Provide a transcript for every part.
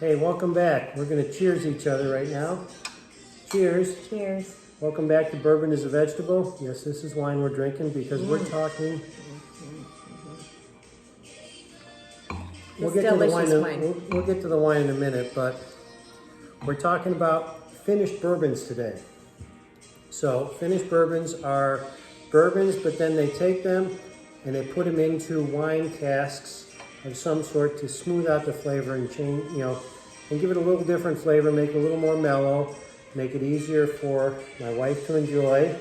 Hey, welcome back. We're going to cheers each other right now. Cheers. Cheers. Welcome back to Bourbon is a Vegetable. Yes, this is wine we're drinking because we're talking. We'll get to the wine. We'll get to the wine in a minute, but we're talking about finished bourbons today. So finished bourbons are bourbons, but then they take them and they put them into wine casks of some sort to smooth out the flavor and change, and give it a little different flavor, make it a little more mellow, make it easier for my wife to enjoy.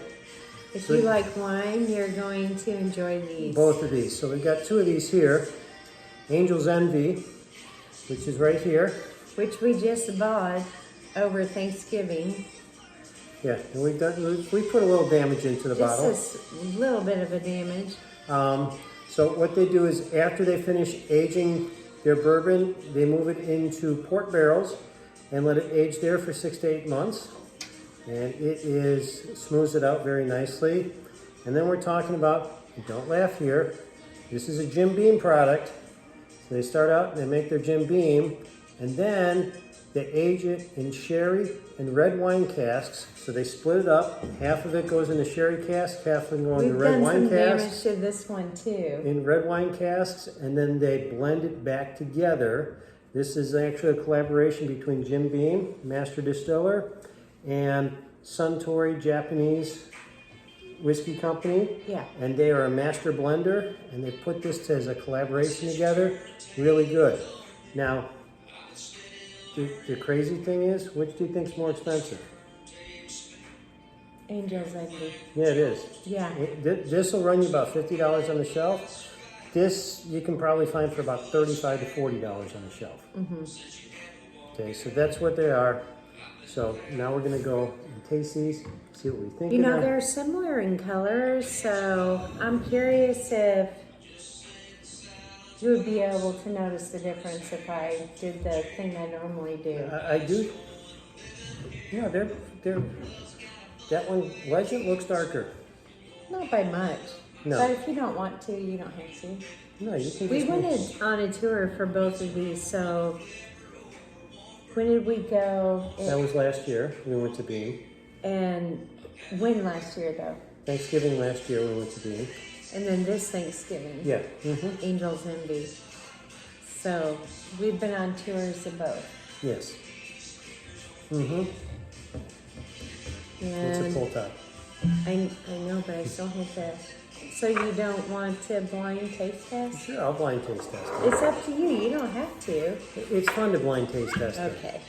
If you like wine, you're going to enjoy these. Both of these. So we've got two of these here. Angels Envy, which is right here. Which we just bought over Thanksgiving. Yeah, and we put a little damage into the bottle. Just a little bit of a damage. So what they do is after they finish aging their bourbon, they move it into port barrels and let it age there for 6 to 8 months. And it smooths it out very nicely. And then we're talking about, don't laugh here, this is a Jim Beam product. So they start out and they make their Jim Beam, and then they age it in sherry and red wine casks. So they split it up. Half of it goes in the sherry cask, half of it goes in the red wine cask. We've done some damage to this one too. In red wine casks, and then they blend it back together. This is actually a collaboration between Jim Beam, master distiller, and Suntory Japanese whiskey company. Yeah. And they are a master blender, and they put this as a collaboration together. Really good. Now, the crazy thing is, which do you think is more expensive? Angels Envy. Yeah, it is. Yeah. This will run you about $50 on the shelf. This you can probably find for about $35 to $40 on the shelf. Mm-hmm. Okay, so that's what they are. So now we're going to go and taste these, see what we think. They're similar in color, so I'm curious if you would be able to notice the difference if I did the thing I normally do. I do. Yeah, they're. That one, Legend, looks darker. Not by much. No. But if you don't want to, you don't have to. No, you can. We went on a tour for both of these, so when did we go? That was last year. We went to Beam. And when last year, though? Thanksgiving last year we went to Beam. And then this Thanksgiving. Yeah. Mm-hmm. Angels Envy. So we've been on tours of both. Yes. Mm-hmm. It's a full top. I know, but I still have to. So you don't want to blind taste test? Sure, I'll blind taste test it. It's up to you. You don't have to. It's fun to blind taste test it. Okay.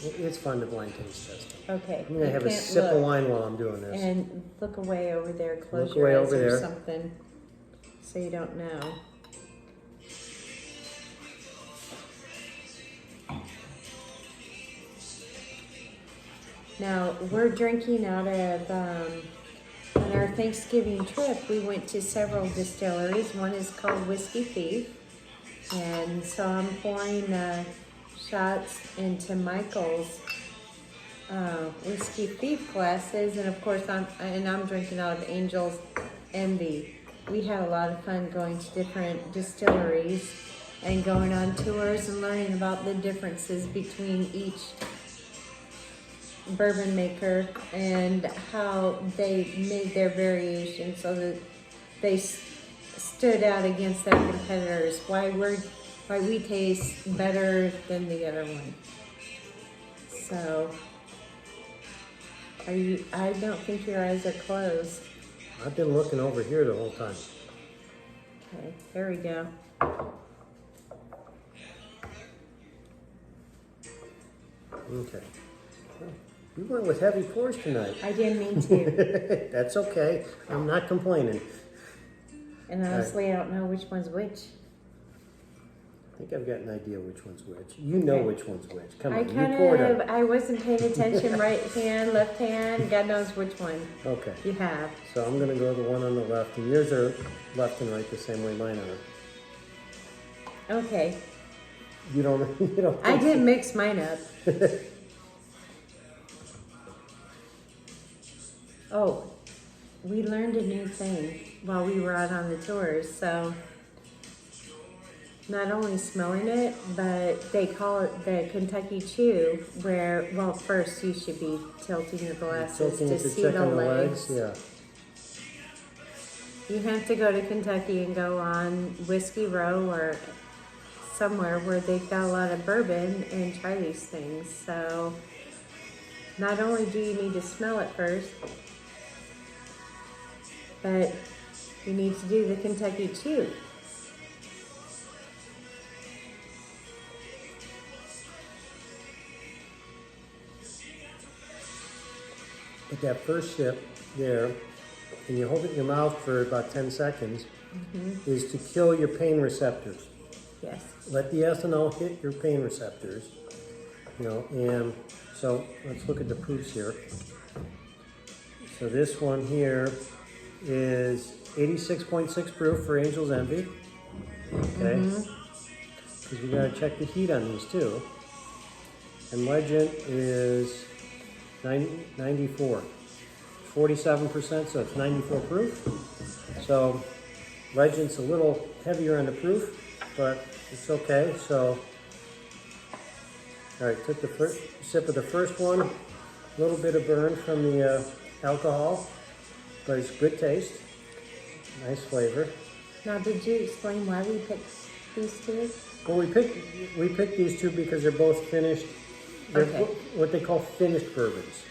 It's fun to blind taste test it. Okay. I'm going to have a sip of wine while I'm doing this. And look away over there. Close Look your away eyes over or there. something so you don't know. Now, we're drinking out of, on our Thanksgiving trip, we went to several distilleries. One is called Whiskey Thief. And so I'm pouring shots into Michael's Whiskey Thief glasses. And of course, I'm drinking out of Angels Envy. We had a lot of fun going to different distilleries and going on tours and learning about the differences between each bourbon maker and how they made their variation so that they stood out against their competitors. Why we taste better than the other one. So, I don't think your eyes are closed. I've been looking over here the whole time. Okay, there we go. Okay. You went with heavy pours tonight. I didn't mean to. That's okay. I'm not complaining. And honestly, I don't know which one's which. I think I've got an idea which one's which. You know which one's which. Come on, I wasn't paying attention. Right hand, left hand, God knows which one. Okay. You have. So I'm going to go the one on the left, and yours are left and right the same way mine are. Okay. You don't. I didn't mix mine up. Oh, we learned a new thing while we were out on the tours. So not only smelling it, but they call it the Kentucky Chew, where, well, first you should be tilting your glasses Tilting to it to see check the on the legs. legs. Yeah. You have to go to Kentucky and go on Whiskey Row or somewhere where they've got a lot of bourbon and try these things. So not only do you need to smell it first, but you need to do the Kentucky Chew. But that first sip there, and you hold it in your mouth for about 10 seconds, is to kill your pain receptors. Yes. Let the ethanol hit your pain receptors, and so let's look at the proofs here. So this one here is 86.6 proof for Angels Envy. Okay. Because we gotta check the heat on these too. And Legend is 94. 47%, so it's 94 proof. So Legend's a little heavier on the proof, but it's okay. So, all right, took the first sip of the first one. A little bit of burn from the alcohol, but it's good taste. Nice flavor. Now, did you explain why we picked these two? Well, we picked these two because they're both finished. They're Okay. what they call finished bourbons.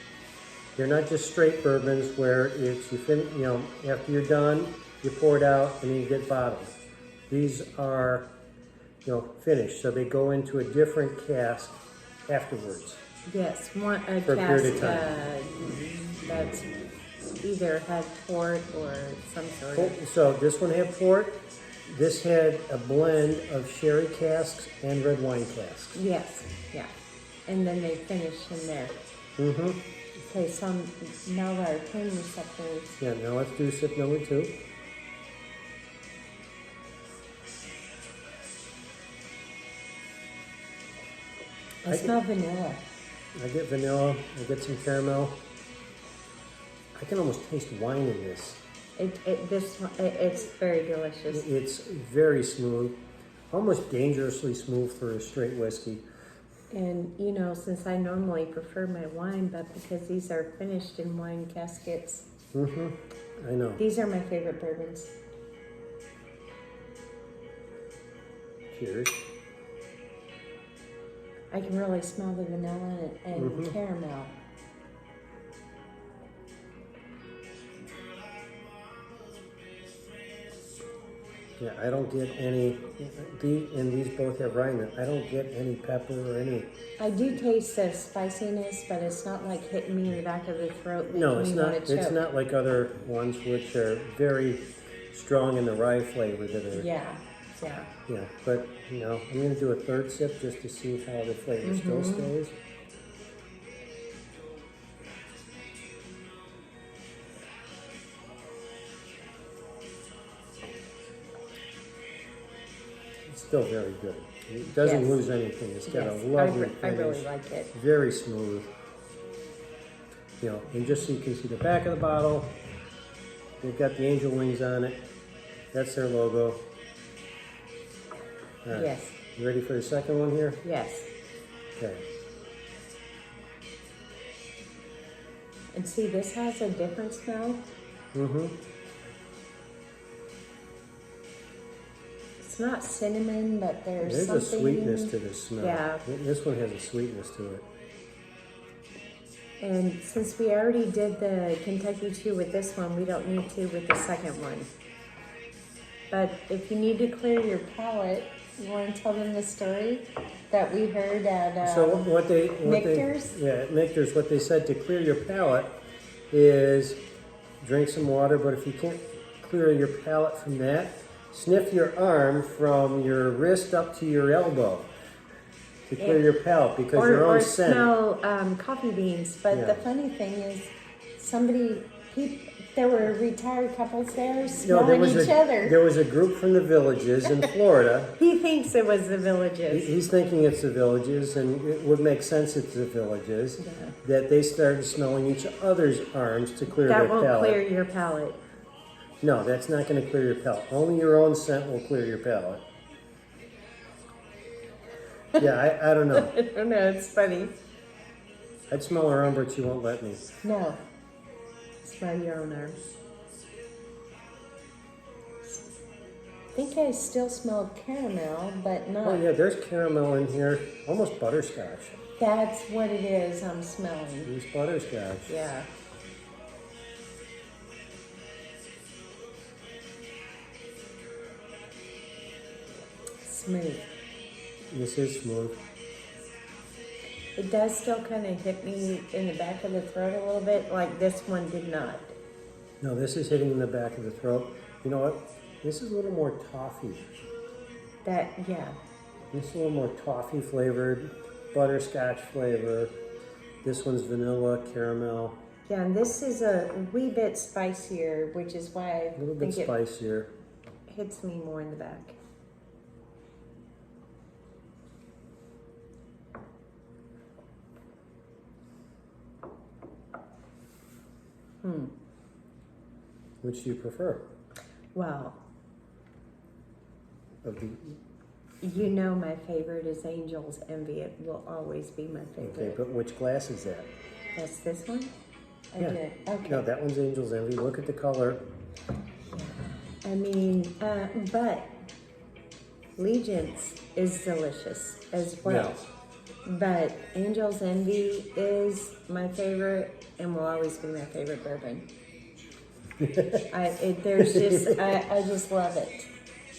They're not just straight bourbons where it's after you're done, you pour it out and then you get bottled. These are finished, so they go into a different cask afterwards. Yes, one a For a cask period of time. that's either had port or some sort of. So this one had port. This had a blend of sherry casks and red wine casks. Yes, yeah, and then they finish in there. Mm-hmm. Okay, so now our pain receptors. Yeah, now let's do sip number 2. I smell vanilla. I get vanilla, I get some caramel. I can almost taste wine in this. It's very delicious. It's very smooth, almost dangerously smooth for a straight whiskey. And since I normally prefer my wine, but because these are finished in wine caskets, I know. these are my favorite bourbons. Cheers. I can really smell the vanilla and caramel. Yeah, I don't get any, and these both have rye in it. I don't get any pepper or any. I do taste the spiciness, but it's not like hitting me in the back of the throat making No, it's me not. want to choke. It's not like other ones which are very strong in the rye flavor that are. Yeah. Yeah, but I'm gonna do a third sip just to see how the flavor still stays. It's still very good. It doesn't Yes. lose anything. It's got Yes, a lovely I finish. really like it. Very smooth. And just so you can see the back of the bottle, they've got the angel wings on it. That's their logo. All right. Yes. You ready for the second one here? Yes. Okay. And see, this has a different smell. It's not cinnamon, but there's There's something. a sweetness to this smell. Yeah. This one has a sweetness to it. And since we already did the Kentucky Chew with this one, we don't need to with the second one. But if you need to clear your palate, you want to tell them the story that we heard at So Michter's? At Michter's, what they said to clear your palate is drink some water, but if you can't clear your palate from that, sniff your arm from your wrist up to your elbow to clear your palate, because your own or scent. smell coffee beans. But Yeah. the funny thing is, there were retired couples there smelling each other. There was a group from the Villages in Florida. He thinks it was the Villages. He's thinking it's the Villages, and it would make sense it's the Villages, that they started smelling each other's arms to clear That their won't palate. clear your palate. No, that's not going to clear your palate. Only your own scent will clear your palate. Yeah, I don't know. I don't know, it's funny. I'd smell her arm, but she won't let me. No. Smell your own arm. I think I still smell caramel, but not. Oh yeah, there's caramel in here. Almost butterscotch. That's what it is I'm smelling. It's butterscotch. Yeah. Smooth. This is smooth. It does still kind of hit me in the back of the throat a little bit, like this one did not. No, this is hitting in the back of the throat. You know what? This is a little more toffee. Yeah. This is a little more toffee flavored, butterscotch flavor. This one's vanilla, caramel. Yeah, and this is a wee bit spicier, which is why A little I bit think spicier. it hits me more in the back. Which do you prefer? Well, Of the, you know my favorite is Angels Envy. It will always be my okay, favorite. but which glass is that? That's this one? I Yeah. did. Okay. No, that one's Angels Envy. Look at the color. I mean, but Legent's is delicious as well. Yes. But Angels Envy is my favorite and will always be my favorite bourbon. I just love it.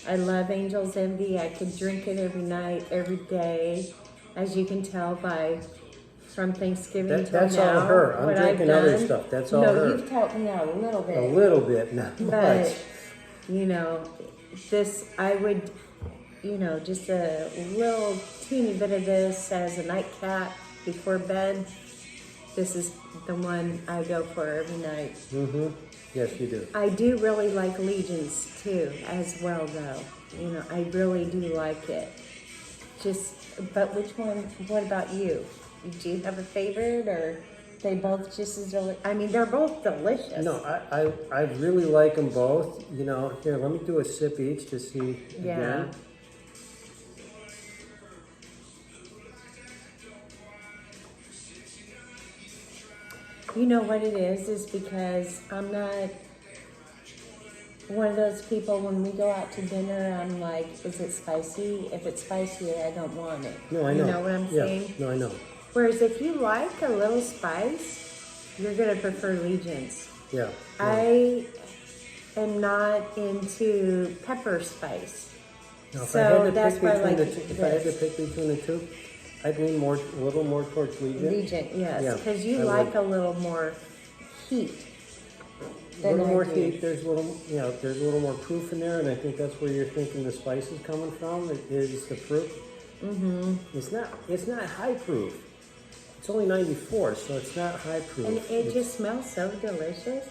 I love Angels Envy. I could drink it every night, every day. As you can tell from Thanksgiving till That's now. all her. I'm what drinking I've other done. stuff. That's all no, her. you've helped me out a little bit. A little bit, not much. But, you know, this, I would, you know, just a little teeny bit of this as a nightcap before bed. This is the one I go for every night. Mm-hmm. Yes, you do. I do really like Legion's too, as well, though. You know, I really do like it. But which one, what about you? Do you have a favorite, or they both just as delicious? I mean, they're both delicious. No, I really like them both. You know, here, let me do a sip each to see Yeah. again. You know what it is because I'm not one of those people when we go out to dinner, I'm like, is it spicy? If it's spicy, I don't want it. No, I know. You know what I'm saying? No, I know. Whereas if you like a little spice, you're going to prefer Legion's. Yeah. I am not into pepper spice. Now, if So I had to that's pick why I between like the two, if I had to this. pick between the two, I'd lean a little more towards Legion. Legent, yes. Yeah, Because you I like would. a little more heat. A little than I more do. heat. There's a little more proof in there, and I think that's where you're thinking the spice is coming from. It is the proof. Mm-hmm. It's not high proof. It's only 94, so it's not high proof. And it just smells so delicious.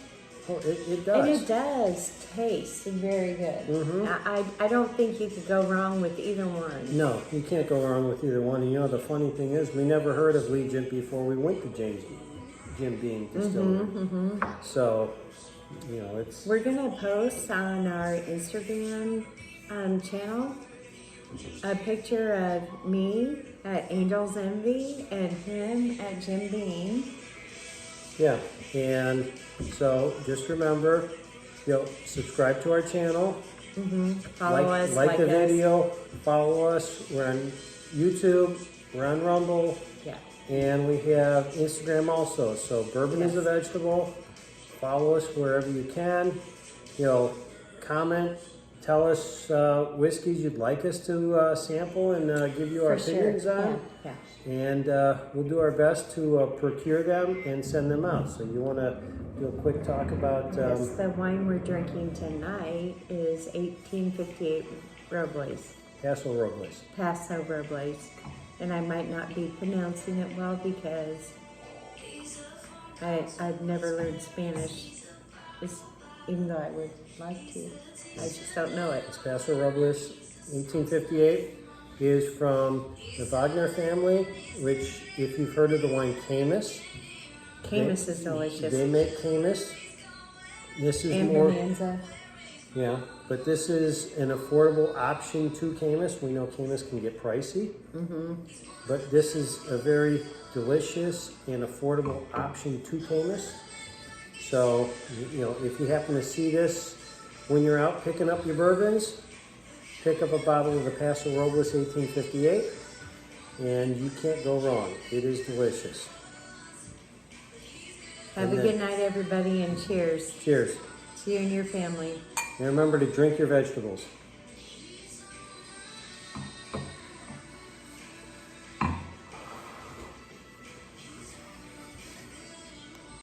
Oh, it does. And it does taste very good. Mm-hmm. I don't think you could go wrong with either one. No, you can't go wrong with either one. And you know, the funny thing is, we never heard of Legent before we went to Jim Beam Distillery. So, you know, it's... We're going to post on our Instagram channel a picture of me at Angels Envy and him at Jim Beam. Yeah, and so just remember, subscribe to our channel. Follow us. Like the us. video. Follow us. We're on YouTube. We're on Rumble. Yeah. And we have Instagram also. So Bourbon is a Yes. Vegetable. Follow us wherever you can. Comment. Tell us whiskeys you'd like us to sample and give you our For opinions sure. on. Yeah. And we'll do our best to procure them and send them out. So you want to do a quick talk about... Yes, the wine we're drinking tonight is 1858 Robles. Paso Robles. Paso Robles. And I might not be pronouncing it well because I've never learned Spanish, even though I would like to. I just don't know it. It's Paso Robles, 1858. Is from the Wagner family, which, if you've heard of the wine Camus, Camus is delicious. They make Camus. This is And more... Bonanza. Yeah. but this is an affordable option to Camus. We know Camus can get pricey, but this is a very delicious and affordable option to Camus. So, you know, if you happen to see this when you're out picking up your bourbons, pick up a bottle of the Paso Robles 1858, and you can't go wrong. It is delicious. Have a good night, everybody, and cheers. Cheers. To you and your family. And remember to drink your vegetables.